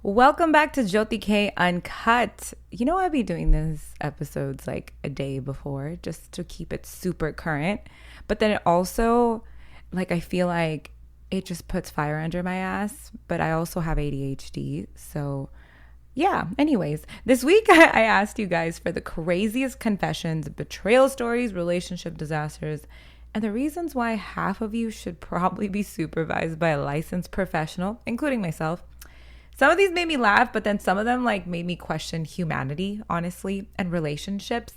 Welcome back to Joty Kay Uncut. You know, I'll be doing these episodes like a day before just to keep it super current. But then it also, I feel like it just puts fire under my ass. But I also have ADHD. So, yeah. Anyways, this week I asked you guys for the craziest confessions, betrayal stories, relationship disasters, and the reasons why half of you should probably be supervised by a licensed professional, including myself. Some of these made me laugh, but then some of them made me question humanity, honestly, and relationships.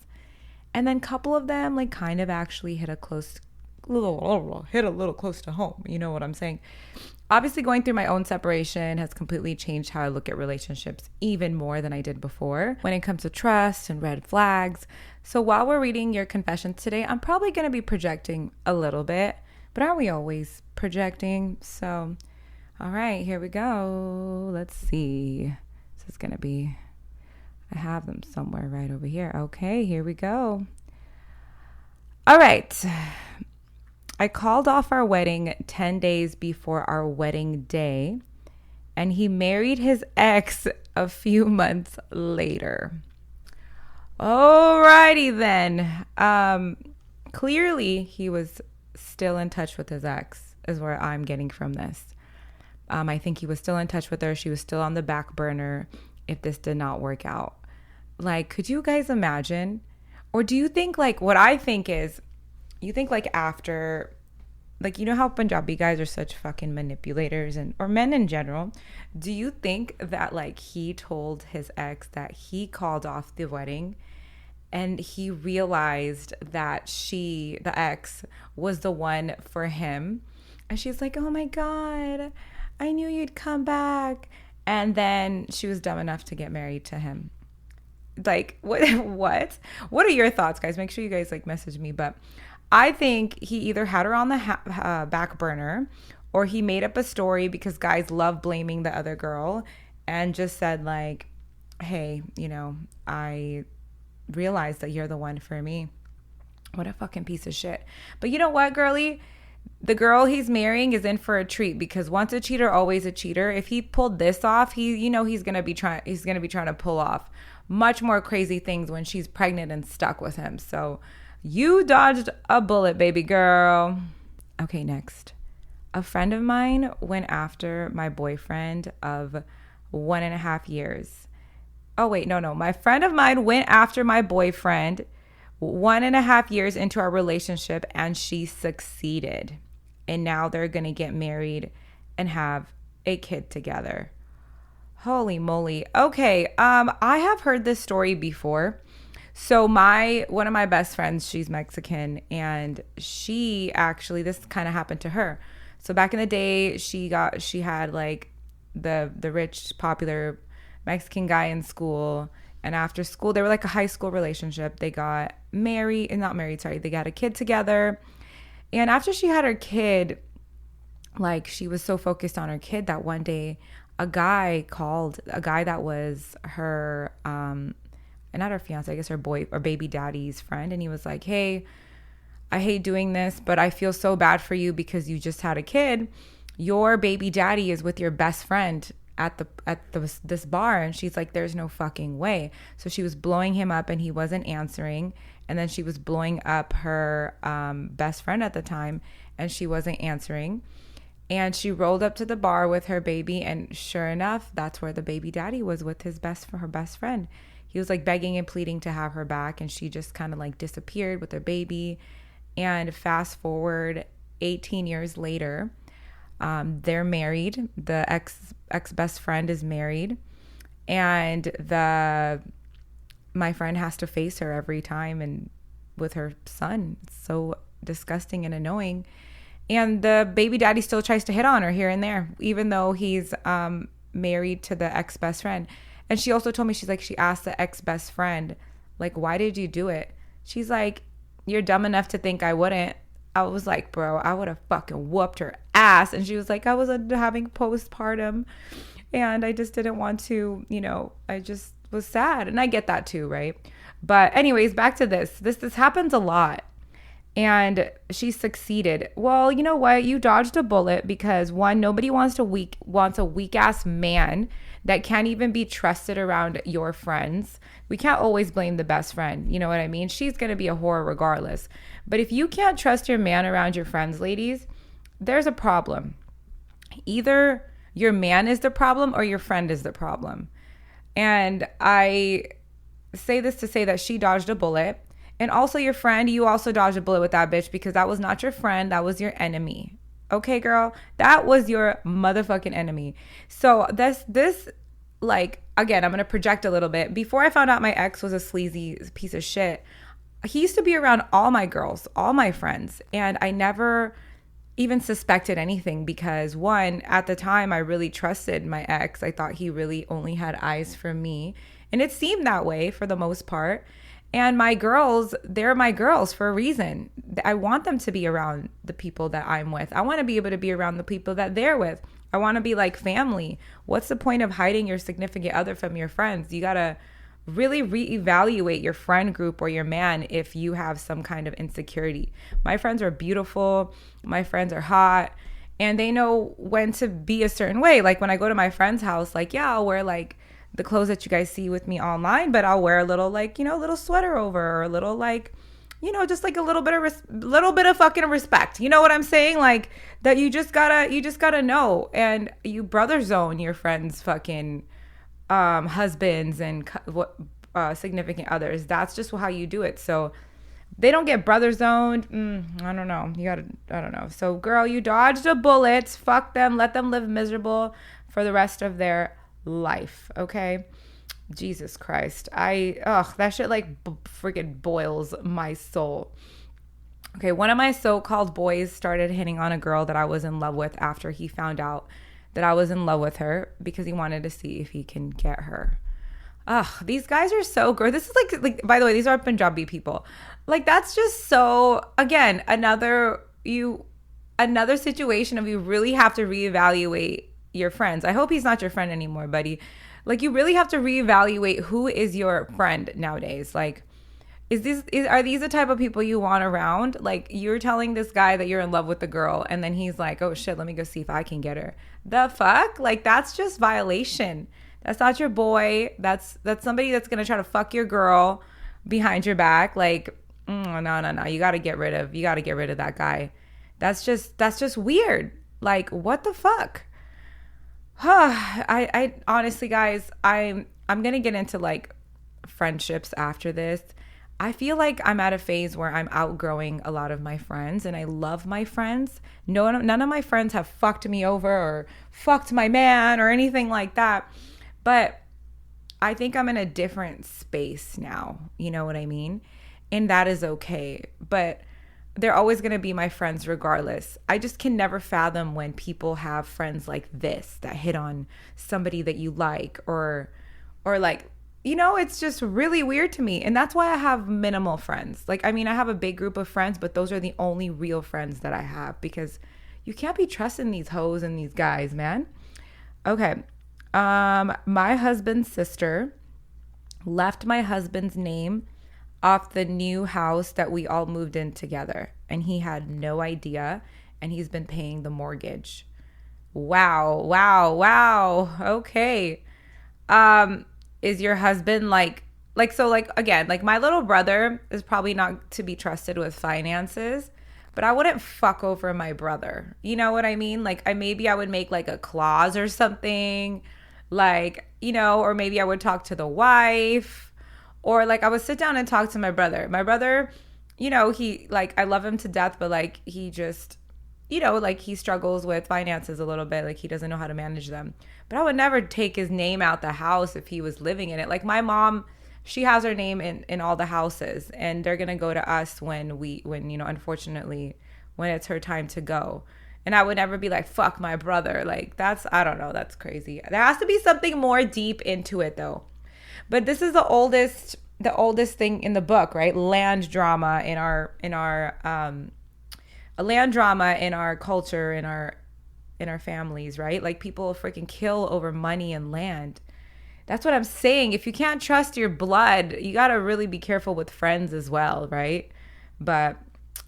And then a couple of them kind of actually hit a little close to home. You know what I'm saying? Obviously, going through my own separation has completely changed how I look at relationships even more than I did before when it comes to trust and red flags. So while we're reading your confessions today, I'm probably going to be projecting a little bit, but aren't we always projecting? So all right, here we go. Let's see. This is going to be, I have them somewhere right over here. Okay, here we go. All right. I called off our wedding 10 days before our wedding day, and he married his ex a few months later. Alrighty then. Clearly, he was still in touch with his ex, is where I'm getting from this. I think he was still in touch with her. She was still on the back burner if this did not work out. Could you guys imagine? Or do you think what I think is, you think after, you know how Punjabi guys are such fucking manipulators or men in general. Do you think that he told his ex that he called off the wedding and he realized that the ex was the one for him? And she's like, oh my God, I knew you'd come back. And then she was dumb enough to get married to him. What? What are your thoughts, guys? Make sure you guys message me. But I think he either had her on the back burner or he made up a story because guys love blaming the other girl and just said hey, I realized that you're the one for me. What a fucking piece of shit. But you know what, girlie? The girl he's marrying is in for a treat because once a cheater, always a cheater. If he pulled this off, he's gonna be trying to pull off much more crazy things when she's pregnant and stuck with him. So you dodged a bullet, baby girl. Okay, next. A friend of mine went after my boyfriend of 1.5 years. Oh wait, no. My friend of mine went after my boyfriend 1.5 years into our relationship and she succeeded. And now they're going to get married and have a kid together. Holy moly. Okay. I have heard this story before. So one of my best friends, she's Mexican, and she actually, this kind of happened to her. So back in the day, she had the rich, popular Mexican guy in school. And after school, they were a high school relationship. They got they got a kid together. And after she had her kid, she was so focused on her kid that one day a guy that was her, not her fiance, I guess her baby daddy's friend. And he was like, hey, I hate doing this, but I feel so bad for you because you just had a kid. Your baby daddy is with your best friend at this bar. And she's like, there's no fucking way. So she was blowing him up and he wasn't answering. And then she was blowing up her best friend at the time and she wasn't answering. And she rolled up to the bar with her baby, and sure enough, that's where the baby daddy was with her best friend. He was begging and pleading to have her back, and she just kind of disappeared with her baby. And fast forward 18 years later, they're married. The ex best friend is married, and my friend has to face her every time and with her son. It's so disgusting and annoying. And the baby daddy still tries to hit on her here and there, even though he's married to the ex best friend. And she also told me, she asked the ex best friend, why did you do it? She's like, you're dumb enough to think I wouldn't. I was like, bro, I would have fucking whooped her ass. And she was like, I was having postpartum and I just didn't want to, I just was sad. And I get that too, right? But anyways, back to this. This happens a lot. and she succeeded. Well, you know what? You dodged a bullet because one, nobody wants a weak ass man that can't even be trusted around your friends. We can't always blame the best friend. You know what I mean? She's going to be a whore regardless. But if you can't trust your man around your friends, ladies, there's a problem. Either your man is the problem or your friend is the problem. And I say this to say that she dodged a bullet. And also your friend, you also dodged a bullet with that bitch because that was not your friend. That was your enemy. Okay, girl? That was your motherfucking enemy. So this like, again, I'm going to project a little bit. Before I found out my ex was a sleazy piece of shit, he used to be around all my girls, all my friends. And I never even suspected anything because one, at the time, I really trusted my ex. I thought he really only had eyes for me. And it seemed that way for the most part. And my girls, they're my girls for a reason. I want them to be around the people that I'm with. I want to be able to be around the people that they're with. I want to be like family. What's the point of hiding your significant other from your friends? You got to really reevaluate your friend group or your man if you have some kind of insecurity. My friends are beautiful. My friends are hot. And they know when to be a certain way. Like when I go to my friend's house, like, yeah, I'll wear like the clothes that you guys see with me online, but I'll wear a little like, little sweater over or a little like, just like a little bit of fucking respect. You know what I'm saying? Like that you just gotta know. And you brother zone your friends' fucking husbands and significant others. That's just how you do it. So they don't get brother zoned. I don't know. I don't know. So girl, you dodged a bullet. Fuck them. Let them live miserable for the rest of their life. Okay. Jesus Christ. That shit like freaking boils my soul. Okay. One of my so-called boys started hitting on a girl that I was in love with after he found out that I was in love with her because he wanted to see if he can get her. These guys are so gross. This is like, by the way, these are Punjabi people. Like, that's just so, again, another situation of you really have to reevaluate your friends. I hope he's not your friend anymore, buddy. Like, you really have to reevaluate who is your friend nowadays. Like, are these the type of people you want around? Like, you're telling this guy that you're in love with the girl, and then he's like, oh shit, let me go see if I can get her. The fuck? Like, that's just violation. That's not your boy. That's somebody that's gonna try to fuck your girl behind your back. Like, no. You gotta get rid of that guy. That's just weird. Like, what the fuck? I honestly, guys, I'm gonna get into like friendships after this. I feel like I'm at a phase where I'm outgrowing a lot of my friends, and I love my friends. None of my friends have fucked me over or fucked my man or anything like that. But I think I'm in a different space now. You know what I mean? And that is okay. But they're always going to be my friends regardless. I just can never fathom when people have friends like this that hit on somebody that you like or like, it's just really weird to me. And that's why I have minimal friends. Like, I mean, I have a big group of friends, but those are the only real friends that I have because you can't be trusting these hoes and these guys, man. Okay. My husband's sister left my husband's name off the new house that we all moved in together, and he had no idea, and he's been paying the mortgage. Wow. Okay. Is your husband again, like my little brother is probably not to be trusted with finances, but I wouldn't fuck over my brother. You know what I mean? Like maybe I would make like a clause or something, like, or maybe I would talk to the wife. Or like I would sit down and talk to my brother. My brother, he like, I love him to death, but like he just, like he struggles with finances a little bit. Like he doesn't know how to manage them. But I would never take his name out the house if he was living in it. Like my mom, she has her name in all the houses, and they're going to go to us when unfortunately, when it's her time to go. And I would never be like, fuck my brother. Like I don't know. That's crazy. There has to be something more deep into it though. But this is the oldest thing in the book, right? Land drama in our land drama in our culture, in our families, right? Like people freaking kill over money and land. That's what I'm saying. If you can't trust your blood, you got to really be careful with friends as well, right? But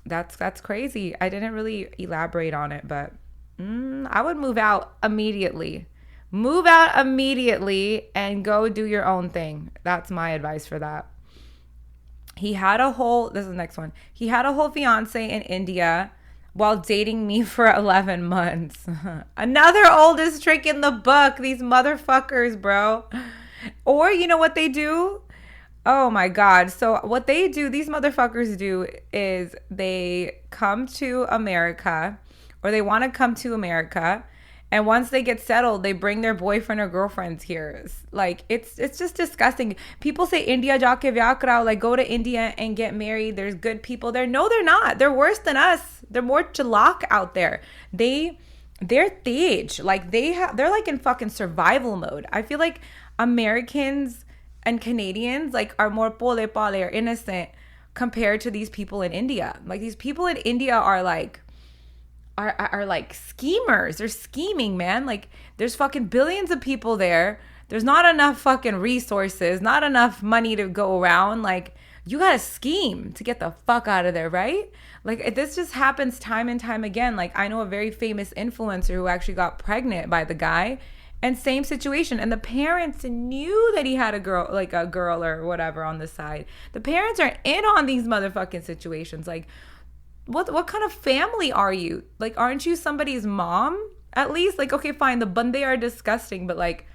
That's crazy. I didn't really elaborate on it, but I would move out immediately. Move out immediately and go do your own thing. That's my advice for that. This is the next one. He had a whole fiance in India while dating me for 11 months. Another oldest trick in the book. These motherfuckers, bro. Or you know what they do? Oh my God. So what they do, these motherfuckers do, is they come to America, or they want to come to America. And once they get settled, they bring their boyfriend or girlfriends here. Like, it's just disgusting. People say India ja ke vyah karao, like go to India and get married. There's good people there. No, they're not. They're worse than us. They're more chalak out there. They're tej. Like they're like in fucking survival mode. I feel like Americans and Canadians like are more pole or innocent compared to these people in India. Like these people in India are like schemers. They're scheming, man. Like there's fucking billions of people there. There's not enough fucking resources, not enough money to go around. Like you gotta scheme to get the fuck out of there, right? Like this just happens time and time again. Like I know a very famous influencer who actually got pregnant by the guy, and same situation. And the parents knew that he had a girl or whatever on the side. The parents are in on these motherfucking situations. Like, what kind of family are you? Like, aren't you somebody's mom? At least, like, okay, fine, the Bunde are disgusting, but like,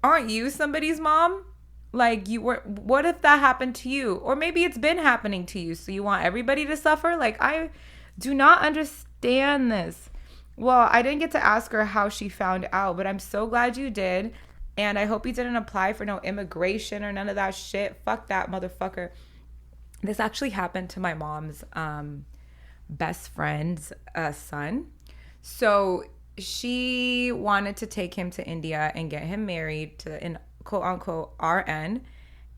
aren't you somebody's mom? Like, what if that happened to you? Or maybe it's been happening to you, so you want everybody to suffer? Like, I do not understand this. Well, I didn't get to ask her how she found out, but I'm so glad you did. And I hope you didn't apply for no immigration or none of that shit. Fuck that motherfucker. This actually happened to my mom's best friend's son. So she wanted to take him to India and get him married to an quote unquote RN.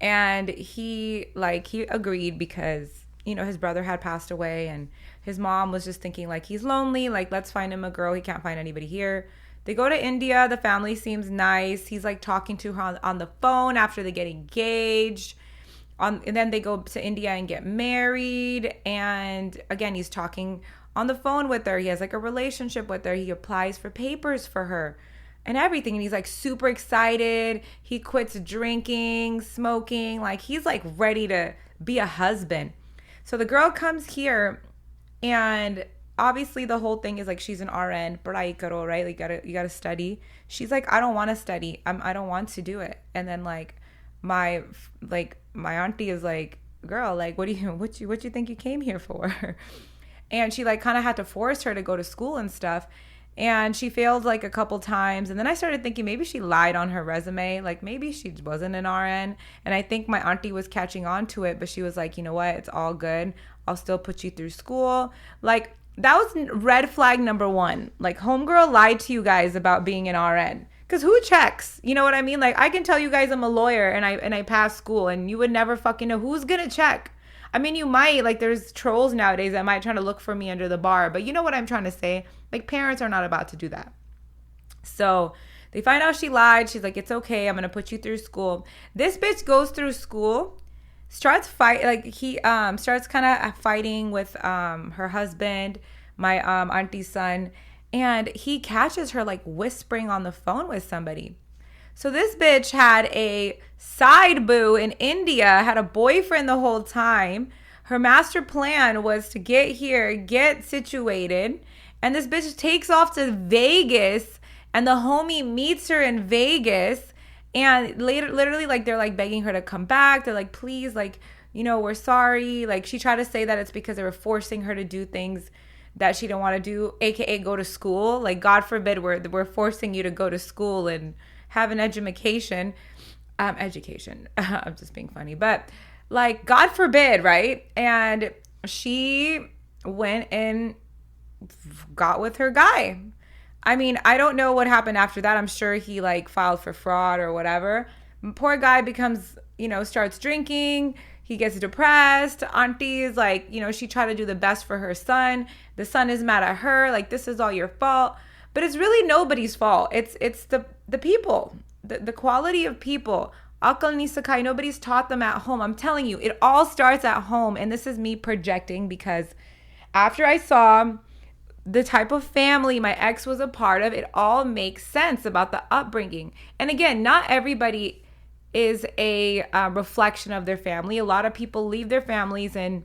And he agreed because, you know, his brother had passed away and his mom was just thinking like he's lonely, like let's find him a girl. He can't find anybody here. They go to India. The family seems nice. He's like talking to her on the phone after they get engaged. And then they go to India and get married. And again, he's talking on the phone with her. He has like a relationship with her. He applies for papers for her and everything. And he's like super excited. He quits drinking, smoking. Like he's like ready to be a husband. So the girl comes here, and obviously the whole thing is like she's an RN, parai karo, right? Like you gotta study. She's like, I don't want to study. I don't want to do it. And then like my auntie is like, girl, like what you think you came here for? And she like kind of had to force her to go to school and stuff. And she failed like a couple times. And then I started thinking maybe she lied on her resume. Like maybe she wasn't an RN. And I think my auntie was catching on to it. But she was like, you know what? It's all good. I'll still put you through school. Like that was red flag number one. Like homegirl lied to you guys about being an RN. Because who checks? You know what I mean? Like I can tell you guys I'm a lawyer and I passed school. And you would never fucking know who's going to check. I mean, you might, like there's trolls nowadays that might try to look for me under the bar. But you know what I'm trying to say? Like parents are not about to do that. So they find out she lied. She's like, it's okay. I'm going to put you through school. This bitch goes through school, starts starts kind of fighting with her husband, my auntie's son. And he catches her like whispering on the phone with somebody. So this bitch had a side boo in India, had a boyfriend the whole time. Her master plan was to get here, get situated. And this bitch takes off to Vegas, and the homie meets her in Vegas. And later, literally, like they're like begging her to come back. They're like, please, like, you know, we're sorry. Like she tried to say that it's because they were forcing her to do things that she didn't want to do, aka go to school. Like God forbid we're forcing you to go to school and have an education. I'm just being funny, but like God forbid, right? And she went and got with her guy. I mean, I don't know what happened after that. I'm sure he like filed for fraud or whatever. Poor guy becomes, you know, starts drinking. He gets depressed. Auntie is like, you know, she tried to do the best for her son. The son is mad at her. Like, this is all your fault. But it's really nobody's fault. It's the people, the quality of people. Akal ni sakai, nobody's taught them at home. I'm telling you, it all starts at home. And this is me projecting because After I saw the type of family my ex was a part of, it all makes sense about the upbringing. And again, not everybody is a reflection of their family. A lot of people leave their families and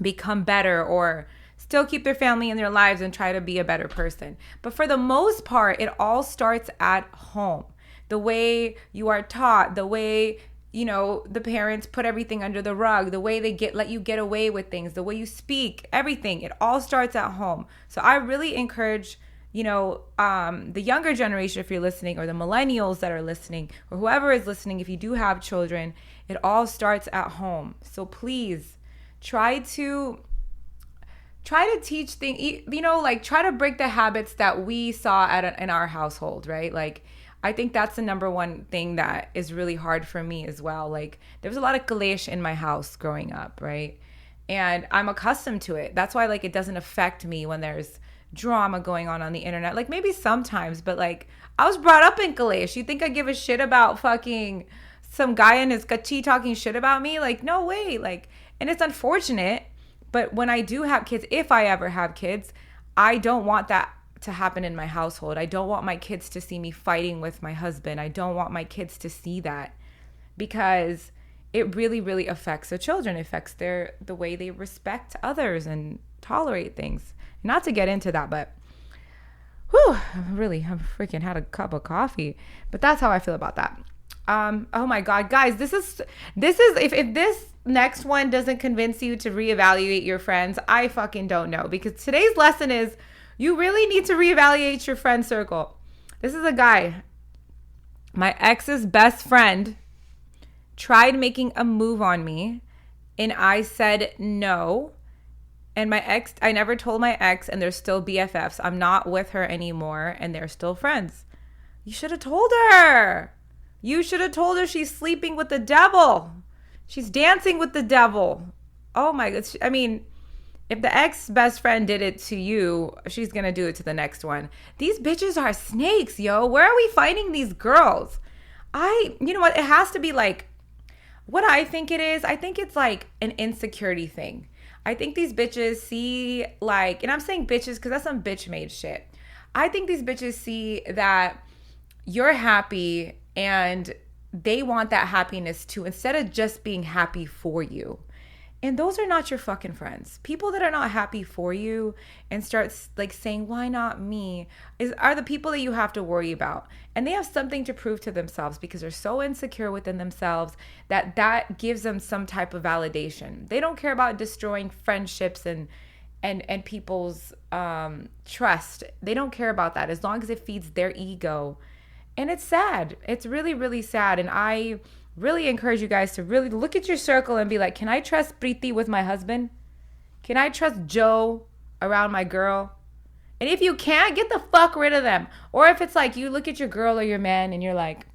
become better, or still keep their family in their lives and try to be a better person. But for the most part, it all starts at home. The way you are taught, the way, you know, the parents put everything under the rug, the way they let you get away with things, the way you speak, everything, it all starts at home. So I really encourage, you know, the younger generation, if you're listening, or the millennials that are listening, or whoever is listening, if you do have children, it all starts at home. So please try to teach things, you know, like try to break the habits that we saw in our household, right? Like, I think that's the number one thing that is really hard for me as well. Like, there was a lot of kalesh in my house growing up, right? And I'm accustomed to it. That's why, like, it doesn't affect me when there's drama going on the internet. Like, maybe sometimes, but like, I was brought up in kalesh. You think I give a shit about fucking some guy in his kachi talking shit about me? Like, no way. Like, and it's unfortunate, but when I do have kids, if I ever have kids, I don't want that to happen in my household. I don't want my kids to see me fighting with my husband. I don't want my kids to see that, because it really, really affects the children. It affects the way they respect others and tolerate things. Not to get into that, but whew, I've freaking had a cup of coffee. But that's how I feel about that. Oh my God, guys, this is if this next one doesn't convince you to reevaluate your friends, I fucking don't know, because today's lesson is you really need to reevaluate your friend circle. This is a guy. My ex's best friend tried making a move on me, and I said no. And I never told my ex, and they're still BFFs. I'm not with her anymore, and they're still friends. You should have told her. You should have told her she's sleeping with the devil. She's dancing with the devil. Oh my God. I mean, if the ex-best friend did it to you, she's going to do it to the next one. These bitches are snakes, yo. Where are we finding these girls? You know what? It has to be like, what I think it is, I think it's like an insecurity thing. I think these bitches see like, and I'm saying bitches because that's some bitch-made shit. I think these bitches see that you're happy and they want that happiness too, instead of just being happy for you. And those are not your fucking friends. People that are not happy for you and start like saying, why not me, are the people that you have to worry about. And they have something to prove to themselves because they're so insecure within themselves that gives them some type of validation. They don't care about destroying friendships and people's trust. They don't care about that as long as it feeds their ego. And it's sad. It's really, really sad. And I really encourage you guys to really look at your circle and be like, can I trust Preeti with my husband? Can I trust Joe around my girl? And if you can't, get the fuck rid of them. Or if it's like you look at your girl or your man and you're like,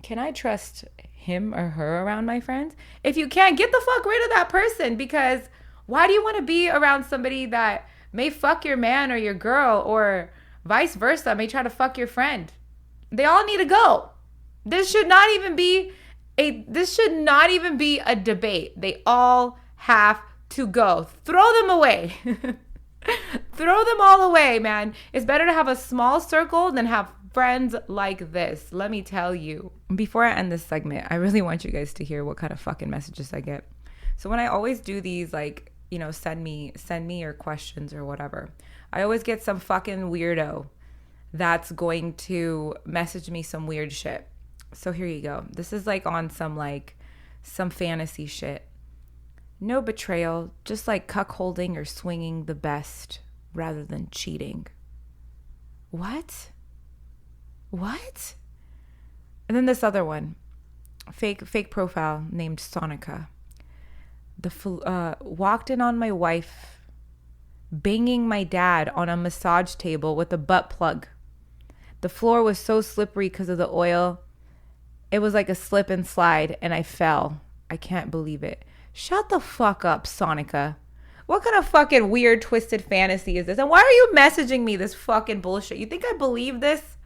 can I trust him or her around my friends? If you can't, get the fuck rid of that person, because why do you want to be around somebody that may fuck your man or your girl, or vice versa, may try to fuck your friend? They all need to go. This should not even be a debate. They all have to go. Throw them away. Throw them all away, man. It's better to have a small circle than have friends like this. Let me tell you. Before I end this segment, I really want you guys to hear what kind of fucking messages I get. So when I always do these, like, you know, send me your questions or whatever, I always get some fucking weirdo that's going to message me some weird shit. So here you go. This is like on some fantasy shit. No betrayal, just like cuckolding or swinging the best rather than cheating. What? And then this other one, fake profile named Sonica. Walked in on my wife banging my dad on a massage table with a butt plug. The floor was so slippery because of the oil. It was like a slip and slide, and I fell. I can't believe it. Shut the fuck up, Sonica. What kind of fucking weird, twisted fantasy is this? And why are you messaging me this fucking bullshit? You think I believe this?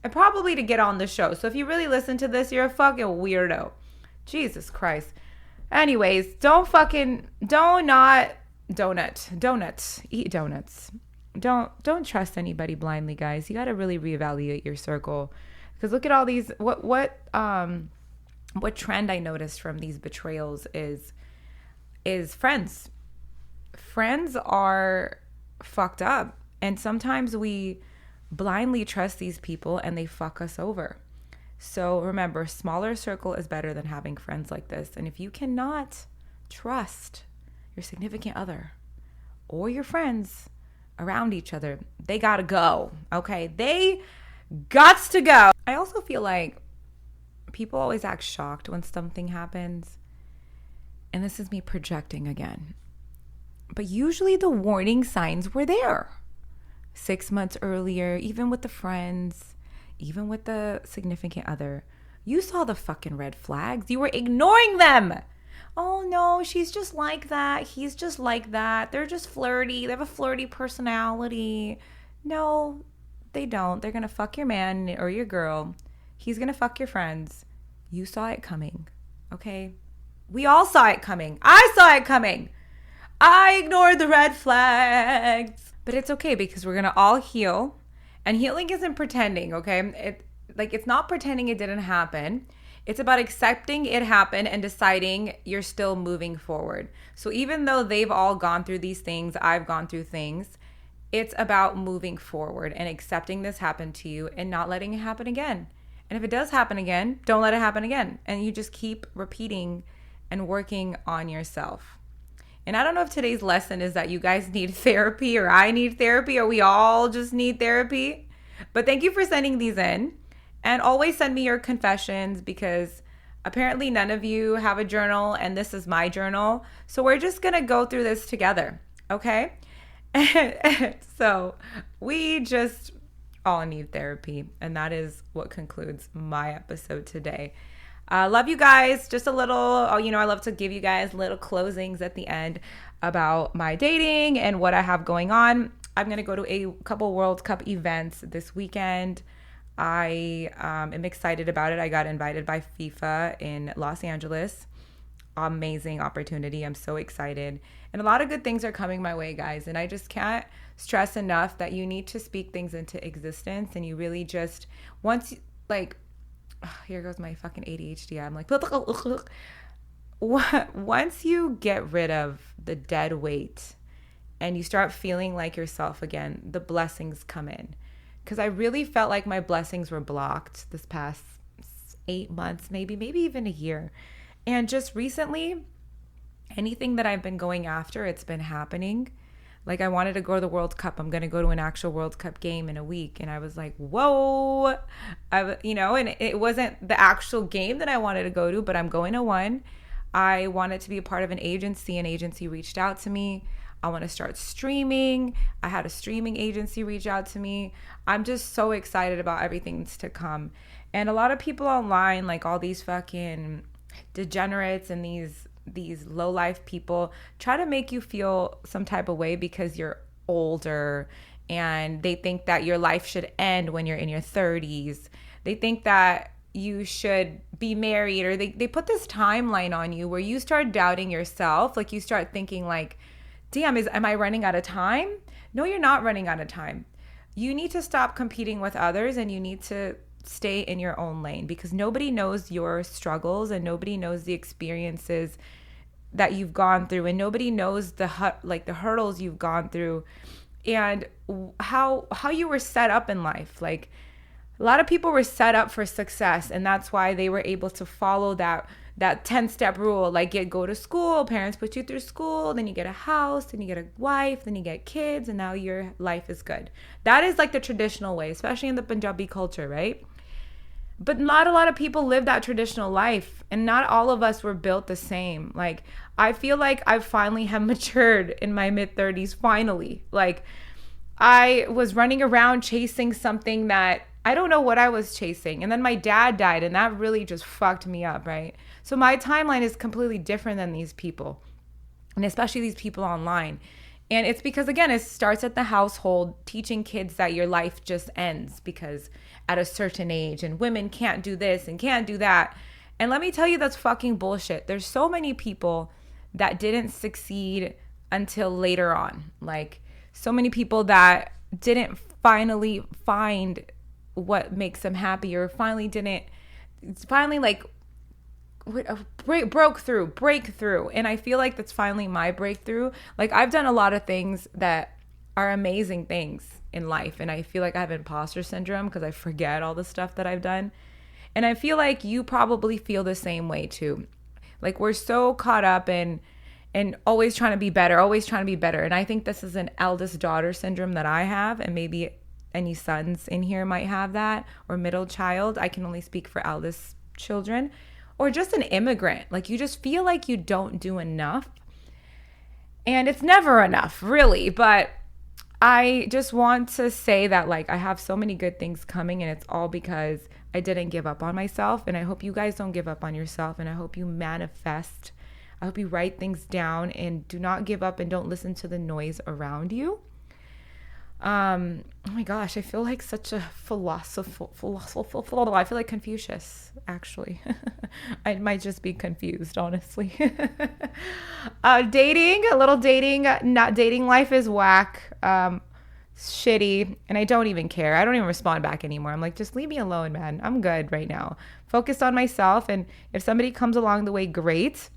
And probably to get on the show. So if you really listen to this, you're a fucking weirdo. Jesus Christ. Anyways, don't not Donuts. Eat donuts. Don't trust anybody blindly, guys. You got to really reevaluate your circle, because look at all these. What trend I noticed from these betrayals is friends. Friends are fucked up, and sometimes we blindly trust these people and they fuck us over. So remember, smaller circle is better than having friends like this. And if you cannot trust your significant other or your friends around each other, they gotta go. Okay, they gots to go. I also feel like people always act shocked when something happens, and this is me projecting again, but usually the warning signs were there 6 months earlier. Even with the friends, even with the significant other, you saw the fucking red flags. You were ignoring them. Oh no, she's just like that. He's just like that. They're just flirty. They have a flirty personality. No, they don't. They're gonna fuck your man or your girl. He's gonna fuck your friends. You saw it coming, okay? We all saw it coming. I saw it coming. I ignored the red flags. But it's okay, because we're gonna all heal. And healing isn't pretending, okay? It's not pretending it didn't happen. It's about accepting it happened and deciding you're still moving forward. So even though they've all gone through these things, I've gone through things, it's about moving forward and accepting this happened to you and not letting it happen again. And if it does happen again, don't let it happen again. And you just keep repeating and working on yourself. And I don't know if today's lesson is that you guys need therapy, or I need therapy, or we all just need therapy. But thank you for sending these in. And always send me your confessions, because apparently none of you have a journal, and this is my journal. So we're just going to go through this together, okay? So we just all need therapy. And that is what concludes my episode today. Love you guys. Just a little, I love to give you guys little closings at the end about my dating and what I have going on. I'm going to go to a couple World Cup events this weekend. I am excited about it. I got invited by FIFA in Los Angeles. Amazing opportunity. I'm so excited. And a lot of good things are coming my way, guys. And I just can't stress enough that you need to speak things into existence. And you really just, here goes my fucking ADHD. I'm like, once you get rid of the dead weight and you start feeling like yourself again, the blessings come in. Because I really felt like my blessings were blocked this past 8 months, maybe even a year. And just recently, anything that I've been going after, it's been happening. Like, I wanted to go to the World Cup. I'm going to go to an actual World Cup game in a week. And I was like, whoa. And it wasn't the actual game that I wanted to go to, but I'm going to one. I wanted to be a part of an agency. An agency reached out to me. I want to start streaming. I had a streaming agency reach out to me. I'm just so excited about everything that's to come. And a lot of people online, like all these fucking degenerates and these low life people, try to make you feel some type of way because you're older, and they think that your life should end when you're in your 30s. They think that you should be married, or they put this timeline on you where you start doubting yourself. Like, you start thinking like, damn, am I running out of time? No, you're not running out of time. You need to stop competing with others, and you need to stay in your own lane, because nobody knows your struggles and nobody knows the experiences that you've gone through, and nobody knows the hurdles you've gone through and how you were set up in life. Like, a lot of people were set up for success, and that's why they were able to follow that 10-step rule. Like, go to school, parents put you through school, then you get a house, then you get a wife, then you get kids, and now your life is good. That is like the traditional way, especially in the Punjabi culture, right? But not a lot of people live that traditional life, and not all of us were built the same. Like, I feel like I finally have matured in my mid-30s, finally. Like, I was running around chasing something that I don't know what I was chasing. And then my dad died, and that really just fucked me up, right? So my timeline is completely different than these people, and especially these people online. And it's because, again, it starts at the household, teaching kids that your life just ends because at a certain age, and women can't do this and can't do that. And let me tell you, that's fucking bullshit. There's so many people that didn't succeed until later on. Like so many people that didn't finally find what makes them happy, or finally like breakthrough. And I feel like that's finally my breakthrough. Like I've done a lot of things that are amazing things in life, and I feel like I have imposter syndrome because I forget all the stuff that I've done. And I feel like you probably feel the same way too. Like we're so caught up in always trying to be better. And I think this is an eldest daughter syndrome that I have, and maybe any sons in here might have that, or middle child. I can only speak for eldest children, or just an immigrant. Like you just feel like you don't do enough, and it's never enough, really. But I just want to say that like I have so many good things coming, and it's all because I didn't give up on myself. And I hope you guys don't give up on yourself, and I hope you manifest. I hope you write things down and do not give up, and don't listen to the noise around you. Oh my gosh, I feel like such a philosopher. I feel like Confucius, actually. I might just be confused, honestly. Not dating life is whack, shitty, and I don't even care. I don't even respond back anymore. I'm like, just leave me alone, man. I'm good right now. Focus on myself, and if somebody comes along the way, great.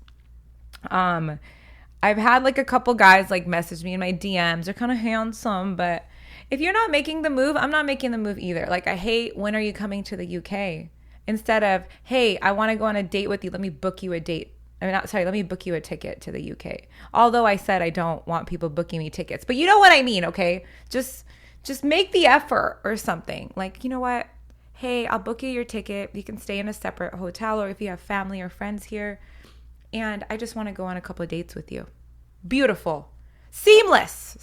I've had like a couple guys like message me in my DMs. They're kind of handsome, but if you're not making the move, I'm not making the move either. Like I hate, when are you coming to the UK? Instead of, hey, I want to go on a date with you. Let me book you a date. Let me book you a ticket to the UK. Although I said I don't want people booking me tickets, but you know what I mean, okay? Just make the effort or something. Like, you know what? Hey, I'll book you your ticket. You can stay in a separate hotel, or if you have family or friends here, and I just want to go on a couple of dates with you. Beautiful. Seamless.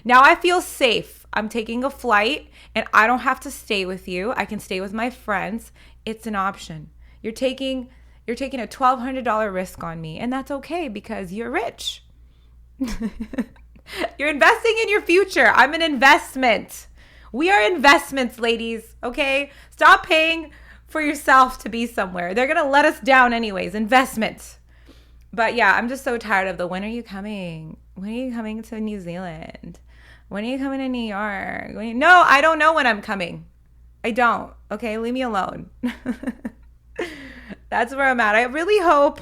Now I feel safe. I'm taking a flight, and I don't have to stay with you. I can stay with my friends. It's an option. You're taking a $1,200 risk on me, and that's okay because you're rich. You're investing in your future. I'm an investment. We are investments, ladies, okay? Stop paying for yourself to be somewhere. They're going to let us down anyways. Investment. But yeah, I'm just so tired of the, when are you coming? When are you coming to New Zealand? When are you coming to New York? No, I don't know when I'm coming. I don't. Okay, leave me alone. That's where I'm at. I really hope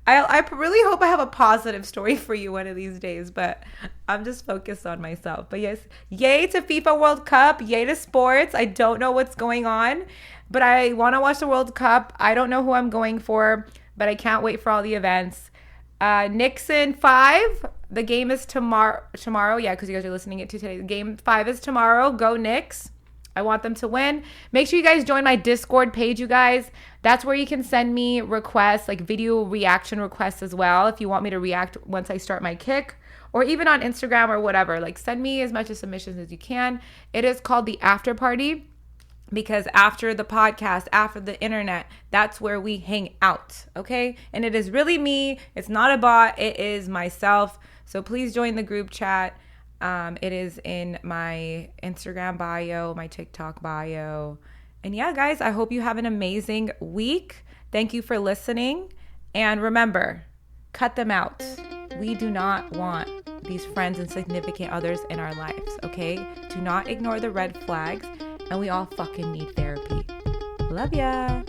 I have a positive story for you one of these days, but I'm just focused on myself. But yes, yay to FIFA World Cup, yay to sports. I don't know what's going on, but I want to watch the World Cup. I don't know who I'm going for, but I can't wait for all the events. Knicks in 5. The game is tomorrow. Yeah, because you guys are listening it to today. Game 5 is tomorrow. Go Knicks. I want them to win. Make sure you guys join my Discord page, you guys. That's where you can send me requests, like video reaction requests as well, if you want me to react once I start my kick, or even on Instagram or whatever. Like, send me as much submissions as you can. It is called the after party, because after the podcast, after the internet, that's where we hang out, okay? And it is really me. It's not a bot. It is myself. So please join the group chat. It is in my Instagram bio, my TikTok bio. And yeah, guys, I hope you have an amazing week. Thank you for listening. And remember, cut them out. We do not want these friends and significant others in our lives, okay? Do not ignore the red flags. And we all fucking need therapy. Love ya.